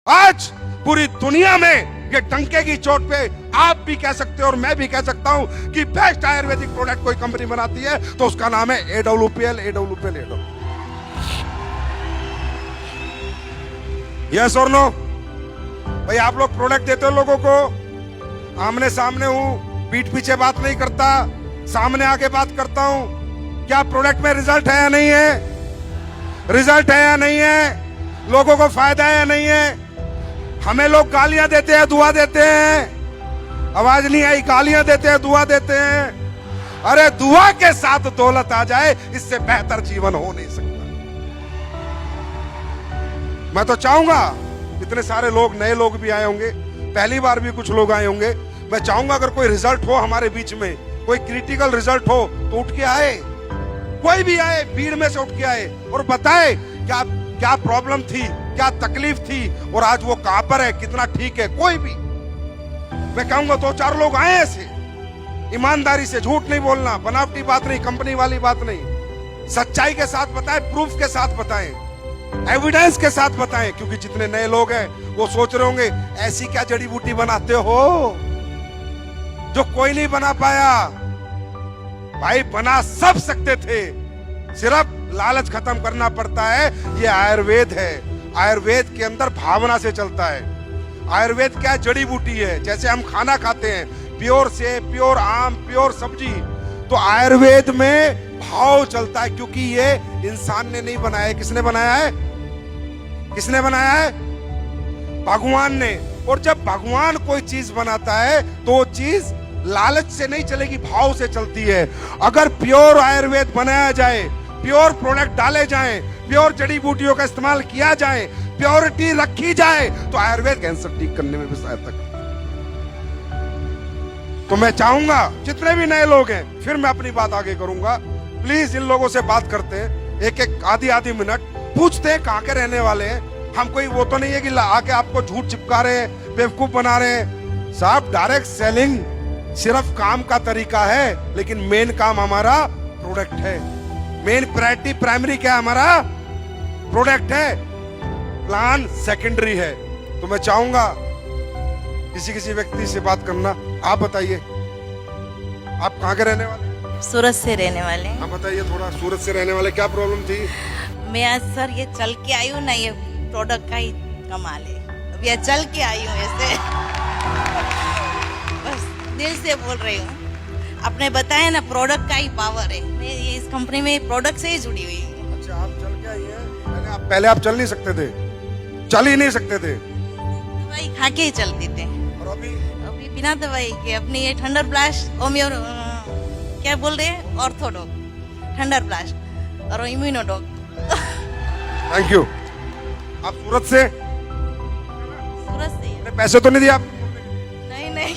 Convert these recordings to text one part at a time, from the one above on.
आज पूरी दुनिया में ये डंके की चोट पे आप भी कह सकते हो और मैं भी कह सकता हूं कि बेस्ट आयुर्वेदिक प्रोडक्ट कोई कंपनी बनाती है तो उसका नाम है AWPL। यस और नो? भाई आप लोग प्रोडक्ट देते हो लोगों को, आमने सामने हूं, पीठ पीछे बात नहीं करता, सामने आके बात करता हूं। क्या प्रोडक्ट में रिजल्ट है या नहीं है? रिजल्ट है या नहीं है? लोगों को फायदा है या नहीं है? हमें लोग गालियां देते हैं, दुआ देते हैं। आवाज नहीं आई? गालियां देते हैं, दुआ देते हैं। अरे दुआ के साथ दौलत आ जाए, इससे बेहतर जीवन हो नहीं सकता। मैं तो चाहूंगा, इतने सारे लोग, नए लोग भी आए होंगे, पहली बार भी कुछ लोग आए होंगे, मैं चाहूंगा अगर कोई रिजल्ट हो हमारे बीच में, कोई क्रिटिकल रिजल्ट हो तो उठ के आए, कोई भी आए, भीड़ में से उठ के आए और बताए क्या क्या प्रॉब्लम थी, क्या तकलीफ थी और आज वो कहां पर है, कितना ठीक है। कोई भी, मैं कहूंगा 2-4 लोग आए ऐसे, ईमानदारी से, झूठ नहीं बोलना, बनावटी बात नहीं, कंपनी वाली बात नहीं, सच्चाई के साथ बताएं, प्रूफ के साथ बताएं, एविडेंस के साथ बताएं। क्योंकि जितने नए लोग हैं वो सोच रहे होंगे ऐसी क्या जड़ी बूटी बनाते हो जो कोई नहीं बना पाया। भाई बना सब सकते थे, सिर्फ लालच खत्म करना पड़ता है। ये आयुर्वेद है, आयुर्वेद के अंदर भावना से चलता है। आयुर्वेद क्या जड़ी बूटी है, जैसे हम खाना खाते हैं, प्योर से प्योर आम, प्योर सब्जी, तो आयुर्वेद में भाव चलता है। क्योंकि ये इंसान ने नहीं बनाया है, किसने बनाया है? किसने बनाया है? भगवान ने। और जब भगवान कोई चीज बनाता है तो वो चीज लालच से नहीं चलेगी, भाव से चलती है। अगर प्योर आयुर्वेद बनाया जाए, प्योर प्रोडक्ट डाले जाएं, प्योर जड़ी बूटियों का इस्तेमाल किया जाए, प्योरिटी रखी जाए, तो आयुर्वेद कैंसर ठीक करने में भी सहायता करता है। तो मैं चाहूंगा जितने भी नए लोग हैं, फिर मैं अपनी बात आगे करूंगा, प्लीज इन लोगों से बात करते हैं, एक आधी मिनट पूछते हैं कहां के रहने वाले हैं। हम कोई वो तो नहीं है कि आके आपको झूठ चिपका रहे हैं, बेवकूफ बना रहे हैं। साहब डायरेक्ट सेलिंग सिर्फ काम का तरीका है, लेकिन मेन काम हमारा प्रोडक्ट है। मेन प्रायोरिटी, प्राइमरी क्या है? हमारा प्रोडक्ट है, प्लान सेकेंडरी है। तो मैं चाहूंगा किसी व्यक्ति से बात करना। आप बताइए, आप कहाँ के रहने वाले? सूरत से रहने वाले हैं। आप बताइए थोड़ा, सूरत से रहने वाले, क्या प्रॉब्लम थी? मैं आज सर ये चल के आई हूँ ना, ये प्रोडक्ट का ही कमाल है। अब ये चल के आई हूँ ऐसे, बस दिल से बोल रही हूँ। आपने बताया ना प्रोडक्ट का ही पावर है, मैं ये इस कंपनी में प्रोडक्ट से ही जुड़ी हुई हूँ। अच्छा, आप चल के आई हैं? पहले आप चल नहीं सकते थे? चल ही नहीं सकते थे? दवाई खा के ही चलते थे। और अभी बिना दवाई के अपनी ये थंडर ब्लास्ट, होम्यो क्या बोल रहे हैं, ऑर्थोडॉक, थंडर ब्लास्ट और इम्यूनोडॉक। Thank you. आप सूरत से? सूरत से। पैसे तो नहीं दिए आप? नहीं।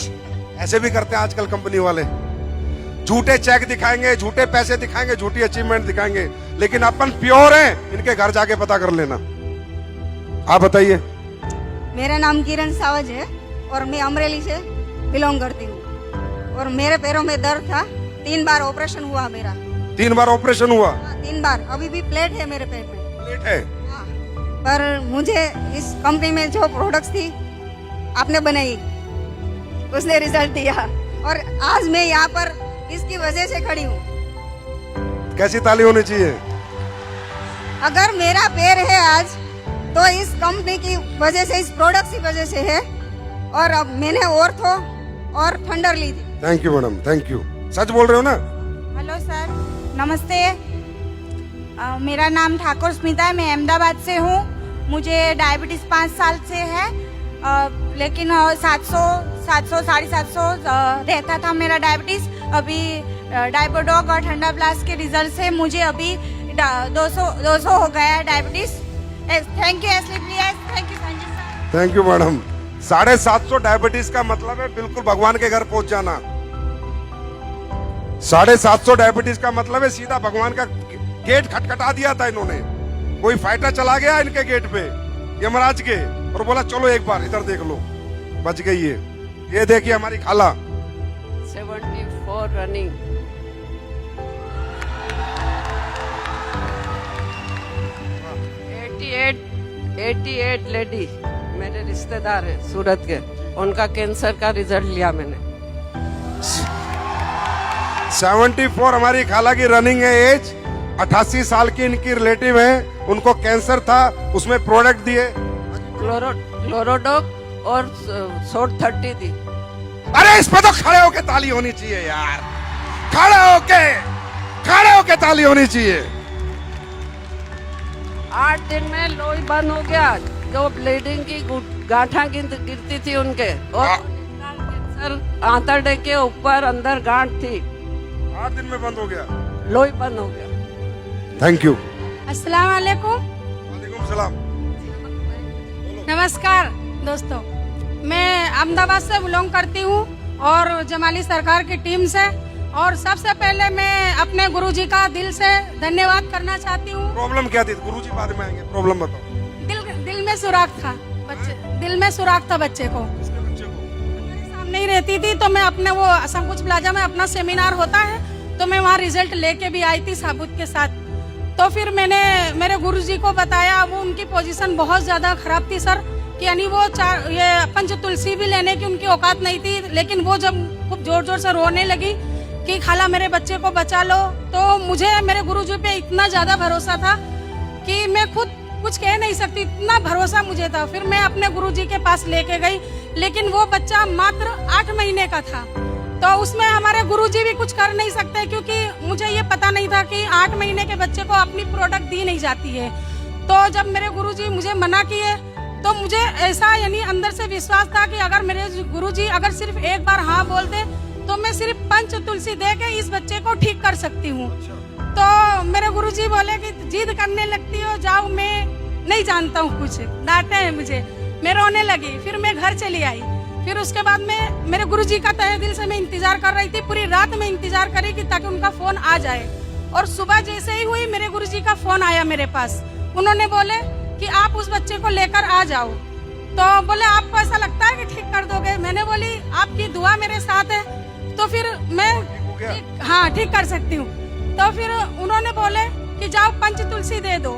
ऐसे भी करते हैं आजकल कंपनी वाले, झूठे चेक दिखाएंगे, झूठे पैसे दिखाएंगे, झूठी अचीवमेंट दिखाएंगे, लेकिन अपन प्योर हैं। इनके घर जाके पता कर लेना। आप बताइए। मेरा नाम किरण सावज है और मैं अमरेली से बिलोंग करती हूँ। और मेरे पैरों में दर्द था, 3 बार ऑपरेशन हुआ मेरा। 3 बार ऑपरेशन हुआ? 3 बार। अभी भी प्लेट है मेरे पैर में। प्लेट है? हाँ। पर मुझे इस कंपनी में जो प्रोडक्ट्स थी आपने बनाई, उसने रिजल्ट दिया और आज मैं यहाँ पर इसकी वजह से खड़ी हूँ। कैसी ताली होनी चाहिए? अगर मेरा पैर है आज तो इस कंपनी की वजह से, इस प्रोडक्ट की वजह से है। और अब मैंने ऑर्थो और थंडर ली थी। Thank you madam, thank you. सच बोल रहे हो ना? हेलो सर, नमस्ते। मेरा नाम ठाकुर स्मिता है, मैं अहमदाबाद से हूँ। मुझे डायबिटीज़ 5 साल से है, लेकिन 700 750 रहता था मेरा डायबिटीज़। अभी डायबोडॉक और ठंडा ब्लास्ट के रिजल्ट से मुझे अभी 200 हो गया है diabetes. Thank you thank you Sanjay sir. Thank you madam. 750 diabetes का मतलब है बिल्कुल भगवान के घर पहुंच जाना। 750 डायबिटीज का मतलब है सीधा भगवान का गेट खटखटा दिया था इन्होंने। कोई फाइटर चला गया इनके गेट पे, यमराज के, और बोला चलो एक बार इधर देख लो, बच गई है। ये देखिए हमारी खाला। 74 रनिंग। 88 लेडीज मेरे रिश्तेदार हैं सूरत के, उनका कैंसर का रिजल्ट लिया मैंने। 74 हमारी खाला की रनिंग है एज, 88 साल की इनकी रिलेटिव है, उनको कैंसर था, उसमें प्रोडक्ट दिए, क्लोरोडॉक और शॉर्ट 30 दी। अरे इस पे तो खड़े होके ताली होनी चाहिए यार, खड़े होके ताली होनी चाहिए। 8 दिन में लोई बंद हो गया, जो ब्लीडिंग की गांठा गिरती थी उनके, और कैंसर आंतड़े के ऊपर अंदर गांठ थी, 8 दिन में बंद हो गया, लोई बंद हो गया। Thank you. अस्सलाम वालेकुम। वालेकुम सलाम। नमस्कार दोस्तों, मैं अहमदाबाद से बिलोंग करती हूँ और जमाली सरकार की टीम से, और सबसे पहले मैं अपने गुरुजी का दिल से धन्यवाद करना चाहती हूँ। प्रॉब्लम क्या थी? गुरुजी बाद में आएंगे, प्रॉब्लम बताओ। दिल में सुराख था बच्चे, दिल में सुराख था बच्चे को, किसके बच्चे को? मेरे सामने ही रहती थी, तो मैं अपने वो संकुच प्लाजा में अपना सेमिनार होता है, तो मैं वहाँ रिजल्ट लेके भी आई थी साबुत के साथ। तो फिर मैंने मेरे गुरुजी को बताया, वो उनकी पोजीशन बहुत ज्यादा खराब थी सर, कि यानी वो ये पंच तुलसी भी लेने की उनकी औकात नहीं थी, लेकिन वो जब खूब जोर जोर से रोने लगी कि खाला मेरे बच्चे को बचा लो, तो मुझे मेरे गुरुजी पे इतना ज्यादा भरोसा था कि मैं खुद कुछ कह नहीं सकती, इतना भरोसा मुझे था। फिर मैं अपने गुरुजी के पास लेके गई, लेकिन वो बच्चा मात्र 8 महीने का था, तो उसमें हमारे गुरुजी भी कुछ कर नहीं सकते, क्योंकि मुझे ये पता नहीं था कि 8 महीने के बच्चे को अपनी प्रोडक्ट दी नहीं जाती है। तो जब मेरे गुरुजी मुझे मना किए, तो मुझे ऐसा यानी अंदर से विश्वास था कि अगर मेरे गुरुजी अगर सिर्फ एक बार हाँ बोल दे, तो मैं सिर्फ पंच तुलसी दे के इस बच्चे को ठीक कर सकती हूँ। तो मेरे गुरुजी बोले कि जिद करने लगती हो, जाओ, मैं नहीं जानता हूँ कुछ, डांटे हैं मुझे, मैं रोने लगी। फिर मैं घर चली आई। फिर उसके बाद में मेरे गुरुजी का तहे दिल से मैं इंतजार कर रही थी, पूरी रात में इंतजार करी कि ताकि उनका फोन आ जाए। और सुबह जैसे ही हुई, मेरे गुरुजी का फोन आया मेरे पास। उन्होंने बोले कि आप उस बच्चे को लेकर आ जाओ। तो बोले आपको ऐसा लगता है कि ठीक कर दोगे? मैंने बोली आपकी दुआ मेरे साथ है, तो फिर मैं हाँ ठीक कर सकती हूँ। तो फिर उन्होंने बोले कि जाओ पंच तुलसी दे दो,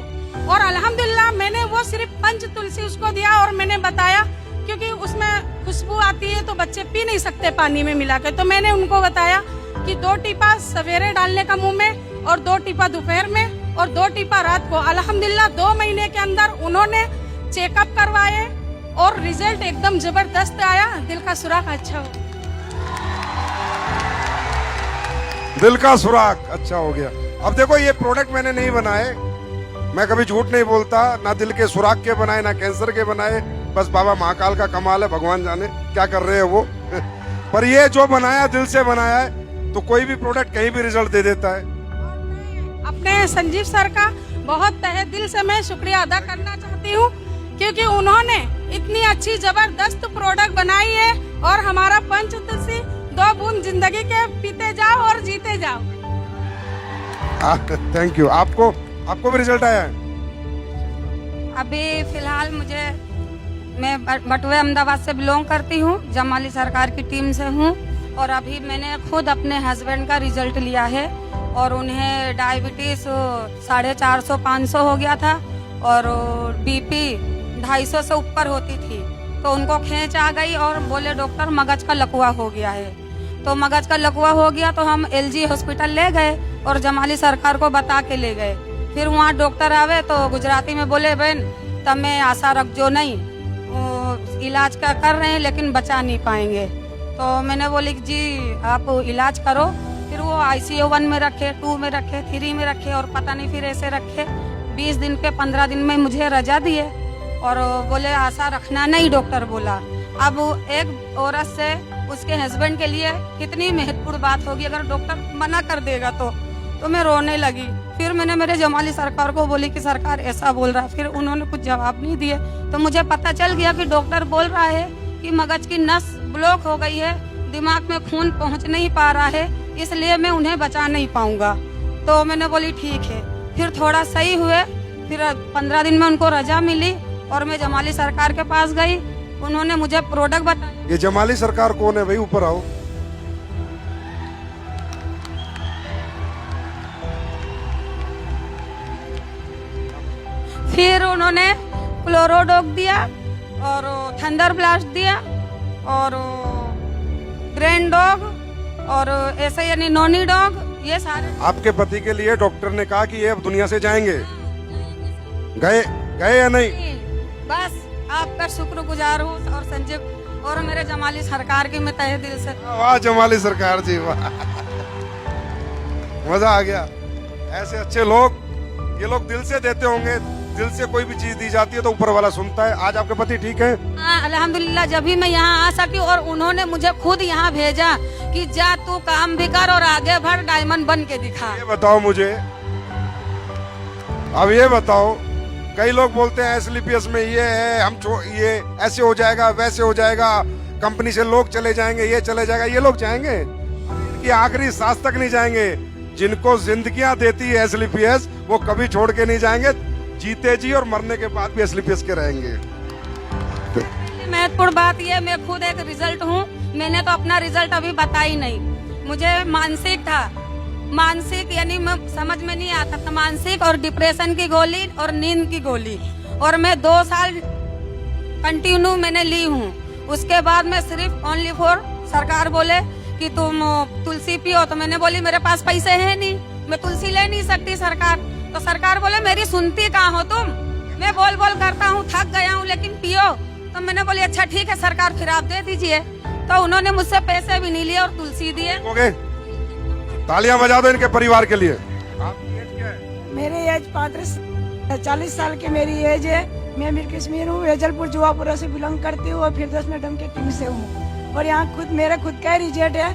और अल्हम्दुलिल्लाह मैंने वो सिर्फ पंच तुलसी उसको दिया, और मैंने बताया क्योंकि उसमें खुशबू आती है तो बच्चे पी नहीं सकते पानी में मिला के, तो मैंने उनको बताया कि 2 टीपा सवेरे डालने का मुंह में, और 2 टीपा दोपहर में, और 2 टीपा रात को। अल्हम्दुलिल्लाह 2 महीने के अंदर उन्होंने चेकअप करवाए और रिजल्ट एकदम जबरदस्त आया, दिल का सुराख अच्छा हो। दिल का सुराख अच्छा हो गया। अब देखो, ये प्रोडक्ट मैंने नहीं बनाए, मैं कभी झूठ नहीं बोलता, ना दिल के सुराख के बनाए ना कैंसर के बनाए, बस बाबा महाकाल का कमाल है, भगवान जाने क्या कर रहे हैं वो। पर ये जो बनाया दिल से बनाया है, तो कोई भी प्रोडक्ट कहीं भी रिजल्ट दे देता है। अपने संजीव सर का बहुत तहे दिल से मैं शुक्रिया अदा करना चाहती हूँ, क्योंकि उन्होंने इतनी अच्छी जबरदस्त प्रोडक्ट बनाई है, और हमारा पंच तुलसी 2 बूंद जिंदगी के पीते जाओ और जीते जाओ। Thank you. आपको भी रिजल्ट आया है? अभी फिलहाल मैं बटुए अहमदाबाद से बिलोंग करती हूँ, जमाली सरकार की टीम से हूँ, और अभी मैंने खुद अपने हस्बैंड का रिजल्ट लिया है, और उन्हें डायबिटीज 450-500 हो गया था, और बीपी 250 से ऊपर होती थी, तो उनको खींच आ गई, और बोले डॉक्टर मगज का लकवा हो गया है। तो मगज का लकवा हो गया तो हम LG हॉस्पिटल ले गए और जमाली सरकार को बता के ले गए। फिर वहाँ डॉक्टर आवे तो गुजराती में बोले, बहन तमें आशा रख जो नहीं, इलाज कर रहे हैं लेकिन बचा नहीं पाएंगे। तो मैंने बोली जी आप इलाज करो। फिर वो ICU 1 में रखे, 2 में रखे, 3 में रखे, और पता नहीं फिर ऐसे रखे। 20 दिन पे 15 दिन में मुझे रजा दिए, और बोले आशा रखना नहीं, डॉक्टर बोला। अब एक औरत से उसके हस्बैंड के लिए कितनी महत्वपूर्ण बात होगी, अगर डॉक्टर मना कर देगा तो मैं रोने लगी। फिर मैंने मेरे जमाली सरकार को बोली कि सरकार ऐसा बोल रहा है, फिर उन्होंने कुछ जवाब नहीं दिए। तो मुझे पता चल गया कि डॉक्टर बोल रहा है कि मगज की नस ब्लॉक हो गई है, दिमाग में खून पहुंच नहीं पा रहा है, इसलिए मैं उन्हें बचा नहीं पाऊंगा। तो मैंने बोली ठीक है। फिर थोड़ा सही हुए, फिर 15 दिन में उनको रजा मिली, और मैं जमाली सरकार के पास गई, उन्होंने मुझे प्रोडक्ट बताया। ये जमाली सरकार कौन है भाई? ऊपर आओ। फिर उन्होंने क्लोरोडॉक दिया, और थंडर ब्लास्ट दिया और ग्रैंड डॉग और ऐसे यानी नॉनी डॉग, ये सारे। आपके पति के लिए डॉक्टर ने कहा कि ये अब दुनिया से जाएंगे, गए गए या नहीं? बस आपका शुक्रगुजार हूँ और संजीव और मेरे जमाली सरकार की मैं तहे दिल से। वाह जमाली सरकार जी, वाह, मजा आ गया। ऐसे अच्छे लोग, ये लोग दिल से देते होंगे, दिल से कोई भी चीज दी जाती है तो ऊपर वाला सुनता है। आज आपके पति ठीक है? हाँ अल्हम्दुलिल्लाह, जब भी मैं यहाँ आ सकी और उन्होंने मुझे खुद यहाँ भेजा कि जा तू काम भी कर और आगे बढ़, डायमंड बन के दिखा। ये बताओ मुझे, अब ये बताओ, कई लोग बोलते हैं SLPS में ये है, ये ऐसे हो जाएगा, वैसे हो जाएगा, कंपनी से लोग चले जाएंगे, ये चले जाएगा। ये लोग जाएंगे, इनकी आखिरी सांस तक नहीं जाएंगे। जिनको जिंदगियां देती है SLPS, वो कभी छोड़ के नहीं जाएंगे, जीते जी और मरने के बाद भी SLPS के रहेंगे। महत्वपूर्ण बात यह, मैं खुद एक रिजल्ट हूँ। मैंने तो अपना रिजल्ट अभी बताई नहीं। मुझे मानसिक था, मानसिक यानी मैं समझ में नहीं आता था, मानसिक और डिप्रेशन की गोली और नींद की गोली, और मैं 2 साल कंटिन्यू मैंने ली हूँ। उसके बाद मैं सिर्फ ओनली फॉर, सरकार बोले कि तुम तुलसी पियो, तो मैंने बोली मेरे पास पैसे है नहीं, मैं तुलसी ले नहीं सकती सरकार। तो सरकार बोले मेरी सुनती कहाँ हो तुम, मैं बोल बोल करता हूँ, थक गया हूँ, लेकिन पियो। तो मैंने बोली अच्छा ठीक है सरकार, फिर आप दे दीजिए। तो उन्होंने मुझसे पैसे भी नहीं लिए और तुलसी दिए। हो गए, तालियां बजा दो इनके परिवार के लिए। आपकी एज क्या है? मेरी एज 40 साल की मेरी एज है। मैं मीर कश्मीर हूँ, वेजलपुर जुआपुरा से बिलोंग करती हूँ और फिर 10 मैडम के टीम से हूँ। और यहाँ खुद मेरा खुद का रिजल्ट है।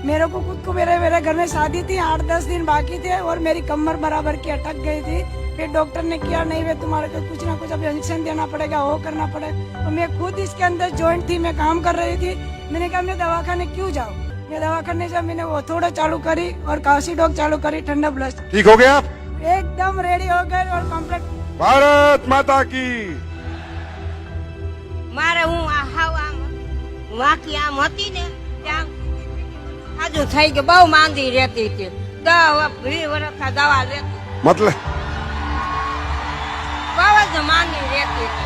मेरे को खुद को मेरे घर में शादी थी, 8-10 दिन बाकी थे और मेरी कमर बराबर की अटक गई थी। फिर डॉक्टर ने किया नहीं वे तुम्हारे को कुछ ना कुछ अब इंजेक्शन देना पड़ेगा, वो करना पड़ेगा। और मैं खुद इसके अंदर जॉइंट थी, मैं काम कर रही थी। मैंने कहा मैं दवाखाने क्यों जाऊँ, मैं दवाखाने जब मैंने वो थोड़ा चालू करी और काशी डॉग चालू करी, ठंडा ब्लस्ट, ठीक हो गए आप? एकदम रेडी हो गए और कम्प्लीट। भारत माता की। મારે હું વાંકી આમ હતી ને ત્યાં આજુ થઈ ગયું, બહુ માંદી રહેતી હતી, 20 વર્ષ દવા લેતી, मतलब બહુ જ માંદી રહેતી હતી,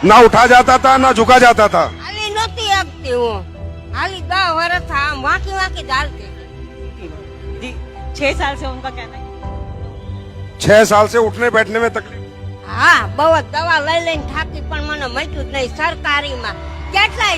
ना उठा जाता था ना झुका जाता था। હાલી નહોતી શકતી હું, હાલી 10 વર્ષ આમ વાંકી વાંકી જ હાલતી હતી। 6 साल से उनका कहना है 6 साल से उठने बैठने में तकलीफ। હા બહુ જ દવા લઈ લઈને થાકી, પણ મને મટ્યું જ નહીં। સરકારીમાં કેટલાય